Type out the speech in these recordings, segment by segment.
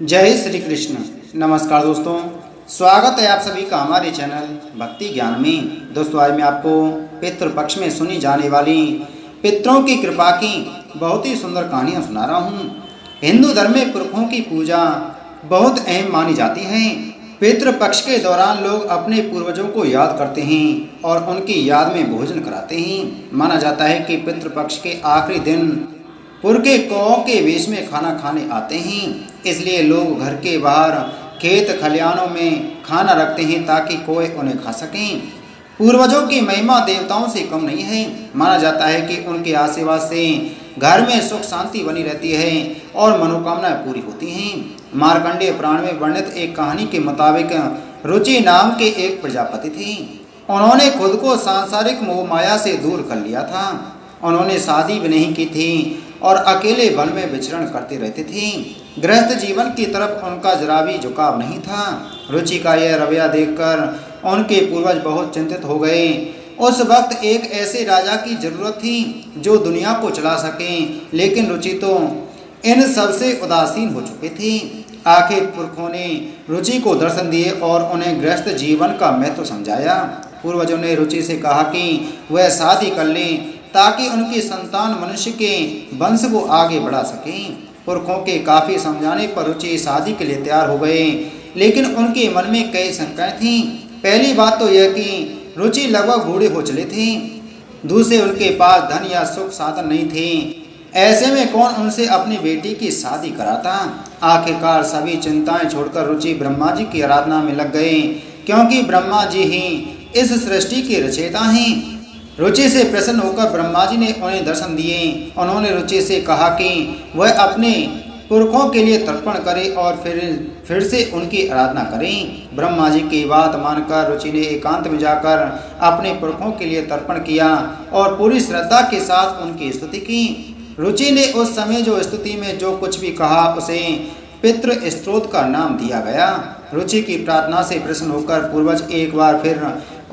जय श्री कृष्ण। नमस्कार दोस्तों, स्वागत है आप सभी का हमारे चैनल भक्ति ज्ञान में। दोस्तों, आज मैं आपको पितृपक्ष में सुनी जाने वाली पितरों की कृपा की बहुत ही सुंदर कहानियाँ सुना रहा हूँ। हिंदू धर्म में पुरखों की पूजा बहुत अहम मानी जाती है। पितृपक्ष के दौरान लोग अपने पूर्वजों को याद करते हैं और उनकी याद में भोजन कराते हैं। माना जाता है कि पितृपक्ष के आखिरी दिन पुरखे कौओं के वेश में खाना खाने आते हैं। इसलिए लोग घर के बाहर खेत खलिहानों में खाना रखते हैं ताकि कौए उन्हें खा सकें। पूर्वजों की महिमा देवताओं से कम नहीं है। माना जाता है कि उनके आशीर्वाद से घर में सुख शांति बनी रहती है और मनोकामनाएं पूरी होती हैं। मार्कंडेय पुराण में वर्णित एक कहानी के मुताबिक रुचि नाम के एक प्रजापति थे। उन्होंने खुद को सांसारिक मोह माया से दूर कर लिया था। उन्होंने शादी भी नहीं की थी और अकेले वन में विचरण करते रहते थे। गृहस्थ जीवन की तरफ उनका जरा भी झुकाव नहीं था। रुचि का यह रवैया देखकर उनके पूर्वज बहुत चिंतित हो गए। उस वक्त एक ऐसे राजा की जरूरत थी जो दुनिया को चला सके, लेकिन रुचि तो इन सबसे उदासीन हो चुके थे। आखिर पुरखों ने रुचि को दर्शन दिए और उन्हें गृहस्थ जीवन का महत्व समझाया। पूर्वजों ने रुचि से कहा कि वह शादी कर लें ताकि उनकी संतान मनुष्य के वंश को आगे बढ़ा सकें। पुरखों के काफ़ी समझाने पर रुचि शादी के लिए तैयार हो गए, लेकिन उनके मन में कई शंकाएं थीं। पहली बात तो यह कि रुचि लगभग बूढ़े हो चले थे। दूसरे, उनके पास धन या सुख साधन नहीं थे। ऐसे में कौन उनसे अपनी बेटी की शादी कराता। आखिरकार सभी चिंताएं छोड़कर रुचि ब्रह्मा जी की आराधना में लग गए, क्योंकि ब्रह्मा जी ही इस सृष्टि के रचयिता हैं। रुचि से प्रसन्न होकर ब्रह्मा जी ने उन्हें दर्शन दिए। उन्होंने रुचि से कहा कि वह अपने पुरखों के लिए तर्पण करे और फिर से उनकी आराधना करें। ब्रह्मा जी की बात मानकर रुचि ने एकांत में जाकर अपने पुरखों के लिए तर्पण किया और पूरी श्रद्धा के साथ उनकी स्तुति की। रुचि ने उस समय जो स्तुति में जो कुछ भी कहा उसे पितृ स्तोत्र का नाम दिया गया। रुचि की प्रार्थना से प्रसन्न होकर पूर्वज एक बार फिर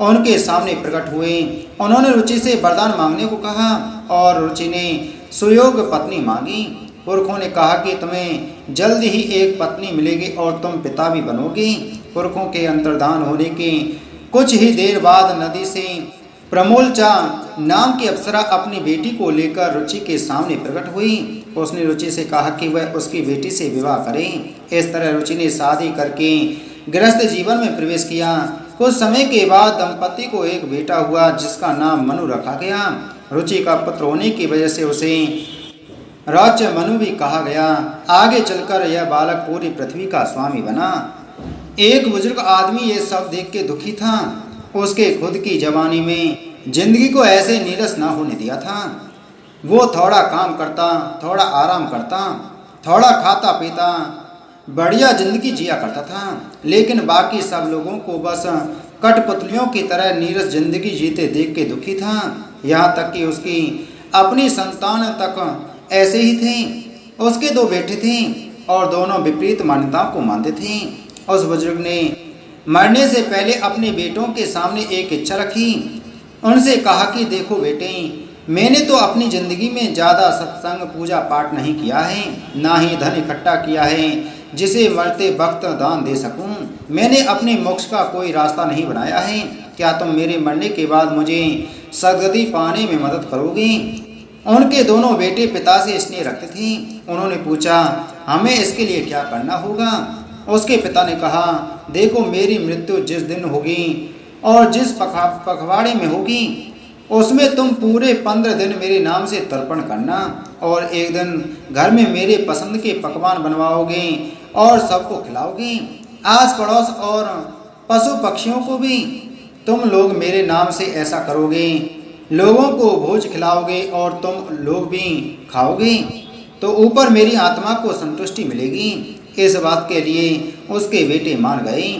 उनके सामने प्रकट हुए। उन्होंने रुचि से वरदान मांगने को कहा और रुचि ने सुयोग पत्नी मांगी। पुरखों ने कहा कि तुम्हें जल्द ही एक पत्नी मिलेगी और तुम पिता भी बनोगे। पुरखों के अंतर्धान होने के कुछ ही देर बाद नदी से प्रमोलचा नाम की अप्सरा अपनी बेटी को लेकर रुचि के सामने प्रकट हुई। उसने रुचि से कहा कि वह उसकी बेटी से विवाह करे। इस तरह रुचि ने शादी करके गृहस्थ जीवन में प्रवेश किया। कुछ समय के बाद दंपति को एक बेटा हुआ जिसका नाम मनु रखा गया। रुचि का पुत्र होने की वजह से उसे राज्य मनु भी कहा गया। आगे चलकर यह बालक पूरी पृथ्वी का स्वामी बना। एक बुजुर्ग आदमी ये सब देख के दुखी था। उसके खुद की जवानी में जिंदगी को ऐसे नीरस ना होने दिया था। वो थोड़ा काम करता, थोड़ा आराम करता, थोड़ा खाता पीता, बढ़िया जिंदगी जिया करता था, लेकिन बाकी सब लोगों को बस कठपुतलियों की तरह नीरस जिंदगी जीते देख के दुखी था। यहाँ तक कि उसकी अपनी संतान तक ऐसे ही थे। उसके 2 बेटे थे और दोनों विपरीत मान्यताओं को मानते थे। उस बुजुर्ग ने मरने से पहले अपने बेटों के सामने एक इच्छा रखी। उनसे कहा कि देखो बेटे, मैंने तो अपनी ज़िंदगी में ज़्यादा सत्संग पूजा पाठ नहीं किया है, ना ही धन इकट्ठा किया है जिसे मरते वक्त दान दे सकूं। मैंने अपने मोक्ष का कोई रास्ता नहीं बनाया है। क्या तुम मेरे मरने के बाद मुझे सद्गति पाने में मदद करोगे? उनके दोनों बेटे पिता से स्नेह रखते थे। उन्होंने पूछा, हमें इसके लिए क्या करना होगा? उसके पिता ने कहा, देखो मेरी मृत्यु जिस दिन होगी और जिस पखवाड़े में होगी उसमें तुम पूरे 15 दिन मेरे नाम से तर्पण करना और एक दिन घर में मेरे पसंद के पकवान बनवाओगे और सबको खिलाओगे। आस पड़ोस और पशु पक्षियों को भी तुम लोग मेरे नाम से ऐसा करोगे। लोगों को भोज खिलाओगे और तुम लोग भी खाओगे तो ऊपर मेरी आत्मा को संतुष्टि मिलेगी। इस बात के लिए उसके बेटे मान गए।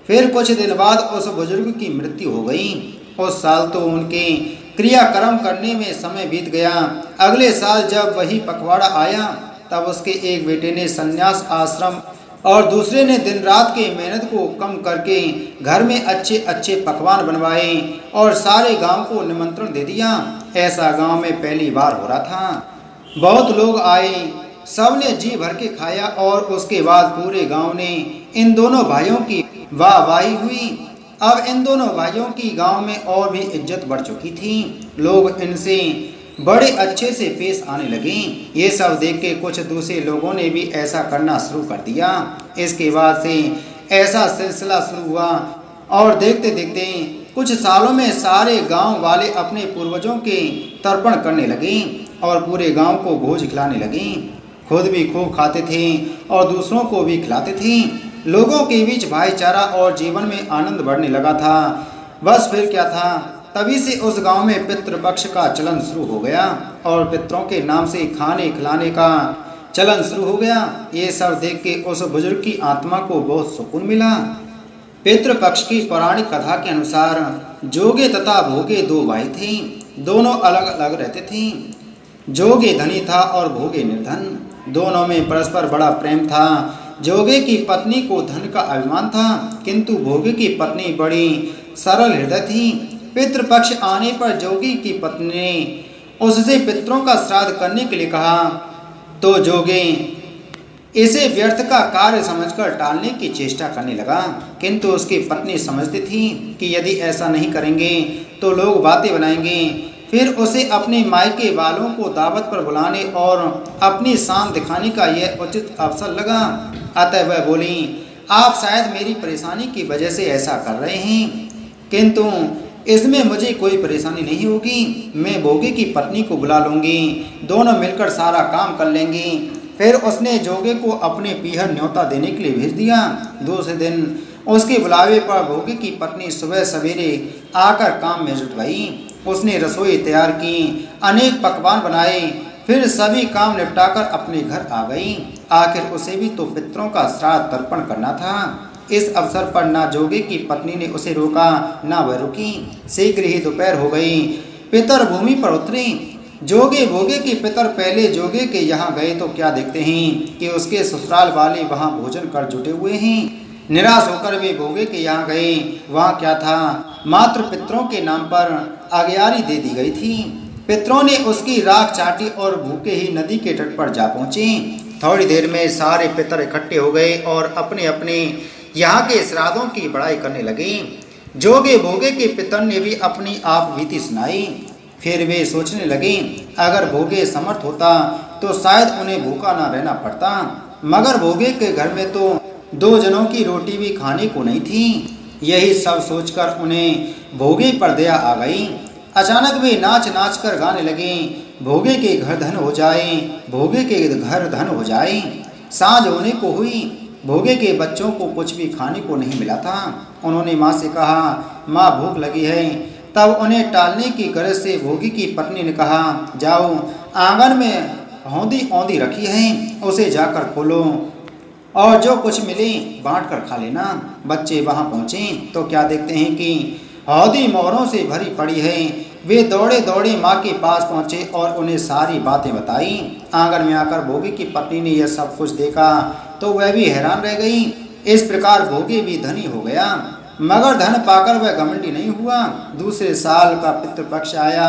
फिर कुछ दिन बाद उस बुजुर्ग की मृत्यु हो गई। उस साल तो उनके क्रियाक्रम करने में समय बीत गया। अगले साल जब वही पखवाड़ा आया तब उसके एक बेटे ने संन्यास आश्रम और दूसरे ने दिन रात की मेहनत को कम करके घर में अच्छे अच्छे पकवान बनवाए और सारे गांव को निमंत्रण दे दिया। ऐसा गांव में पहली बार हो रहा था। बहुत लोग आए सबने जी भर के खाया और उसके बाद पूरे गांव ने इन दोनों भाइयों की वाहवाही हुई। अब इन दोनों भाइयों की गांव में और भी इज्जत बढ़ चुकी थी। लोग इनसे बड़े अच्छे से पेश आने लगे। ये सब देख के कुछ दूसरे लोगों ने भी ऐसा करना शुरू कर दिया। इसके बाद से ऐसा सिलसिला शुरू हुआ और देखते देखते कुछ सालों में सारे गांव वाले अपने पूर्वजों के तर्पण करने लगे और पूरे गांव को भोज खिलाने लगे। खुद भी खूब खाते थे और दूसरों को भी खिलाते थे। लोगों के बीच भाईचारा और जीवन में आनंद बढ़ने लगा था। बस फिर क्या था, तभी से उस गांव में पितृपक्ष का चलन शुरू हो गया और पितरों के नाम से खाने खिलाने का चलन शुरू हो गया। ये सब देख के उस बुजुर्ग की आत्मा को बहुत सुकून मिला। पितृपक्ष की पौराणिक कथा के अनुसार जोगे तथा भोगे दो भाई थे। दोनों अलग अलग रहते थे। जोगे धनी था और भोगे निर्धन। दोनों में परस्पर बड़ा प्रेम था। जोगे की पत्नी को धन का अभिमान था, किंतु भोगे की पत्नी बड़ी सरल हृदय थी। पितृपक्ष आने पर जोगी की पत्नी ने उससे पितरों का श्राद्ध करने के लिए कहा, तो जोगे इसे व्यर्थ का कार्य समझकर टालने की चेष्टा करने लगा, किंतु उसकी पत्नी समझती थी कि यदि ऐसा नहीं करेंगे तो लोग बातें बनाएंगे। फिर उसे अपने मायके वालों को दावत पर बुलाने और अपनी शान दिखाने का यह उचित अवसर लगा। अतः वह बोली, आप शायद मेरी परेशानी की वजह से ऐसा कर रहे हैं, किंतु इसमें मुझे कोई परेशानी नहीं होगी। मैं भोगे की पत्नी को बुला लूँगी, दोनों मिलकर सारा काम कर लेंगे। फिर उसने जोगे को अपने पीहर न्योता देने के लिए भेज दिया। दूसरे दिन उसके बुलावे पर भोगे की पत्नी सुबह सवेरे आकर काम में जुट गई। उसने रसोई तैयार की, अनेक पकवान बनाए, फिर सभी काम निपटाकर अपने घर आ गई। आखिर उसे भी तो पितरों का श्राद्ध तर्पण करना था। इस अवसर पर ना जोगे की पत्नी ने उसे रोका, ना वह रुकी। शीघ्र ही दोपहर हो गई। पितर भूमि पर उतरे। जोगे भोगे के पितर पहले जोगे के यहाँ गए तो क्या देखते हैं कि उसके ससुराल वाले वहाँ भोजन कर जुटे हुए हैं। निराश होकर वे भोगे के यहाँ गए। वहाँ क्या था, मात्र पितरों के नाम पर आज्ञारी दे दी गई थी। पितरों ने उसकी राख चाटी और भूखे ही नदी के तट पर जा पहुँचे। थोड़ी देर में सारे पितर इकट्ठे हो गए और अपने अपने यहाँ के श्राद्धों की बड़ाई करने लगे। जोगे भोगे के पितर ने भी अपनी आप बीती सुनाई। फिर वे सोचने लगे, अगर भोगे समर्थ होता तो शायद उन्हें भूखा ना रहना पड़ता, मगर भोगे के घर में तो 2 जनों की रोटी भी खाने को नहीं थी। यही सब सोचकर उन्हें भोगे पर दया आ गई। अचानक वे नाच नाच कर गाने लगे, भोगे के घर धन हो जाए, भोगे के घर धन हो जाए। सांझ होने को हुई। भोगे के बच्चों को कुछ भी खाने को नहीं मिला था। उन्होंने माँ से कहा, माँ भूख लगी है। तब उन्हें टालने की गरज से भोगी की पत्नी ने कहा, जाओ आंगन में हौदी औंधी रखी है, उसे जाकर खोलो और जो कुछ मिले बांट कर खा लेना। बच्चे वहाँ पहुँचे तो क्या देखते हैं कि हौदी मोहरों से भरी पड़ी है। वे दौड़े दौड़े माँ के पास पहुँचे और उन्हें सारी बातें बताई। आंगन में आकर भोगी की पत्नी ने यह सब कुछ देखा तो वह भी हैरान रह गई। इस प्रकार भोगी भी धनी हो गया, मगर धन पाकर वह घमंडी नहीं हुआ। दूसरे साल का पितृपक्ष आया।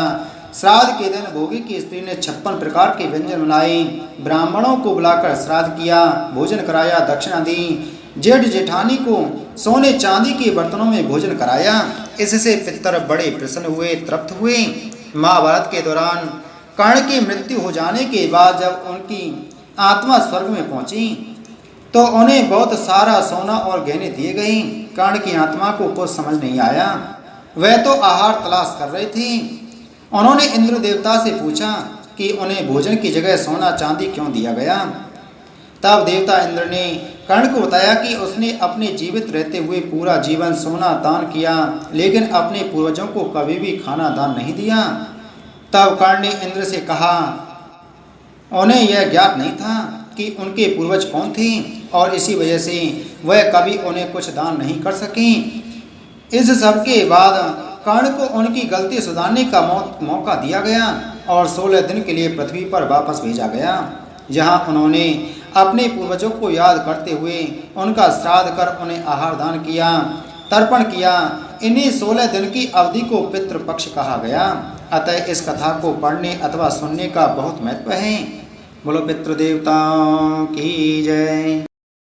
श्राद्ध के दिन भोगी की स्त्री ने 56 प्रकार के व्यंजन बनाए। ब्राह्मणों को बुलाकर श्राद्ध किया, भोजन कराया, दक्षिणा दी। जेठ जेठानी को सोने चांदी के बर्तनों में भोजन कराया। इससे पितर बड़े प्रसन्न हुए, तृप्त हुए। महाभारत के दौरान कर्ण की मृत्यु हो जाने के बाद जब उनकी आत्मा स्वर्ग में पहुंची तो उन्हें बहुत सारा सोना और गहने दिए गए। कर्ण की आत्मा को कुछ समझ नहीं आया। वह तो आहार तलाश कर रहे थे। उन्होंने इंद्र देवता से पूछा कि उन्हें भोजन की जगह सोना चांदी क्यों दिया गया। तब देवता इंद्र ने कर्ण को बताया कि उसने अपने जीवित रहते हुए पूरा जीवन सोना दान किया, लेकिन अपने पूर्वजों को कभी भी खाना दान नहीं दिया। तब कर्ण ने इंद्र से कहा, उन्हें यह ज्ञात नहीं था कि उनके पूर्वज कौन थे और इसी वजह से वह कभी उन्हें कुछ दान नहीं कर सके। इस सब के बाद कर्ण को उनकी गलती सुधारने का मौका दिया गया और 16 दिन के लिए पृथ्वी पर वापस भेजा गया, जहां उन्होंने अपने पूर्वजों को याद करते हुए उनका श्राद्ध कर उन्हें आहार दान किया, तर्पण किया। इन्हीं 16 दिन की अवधि को पितृपक्ष कहा गया। अतः इस कथा को पढ़ने अथवा सुनने का बहुत महत्व है। बोलो पितृदेवताओं की जय।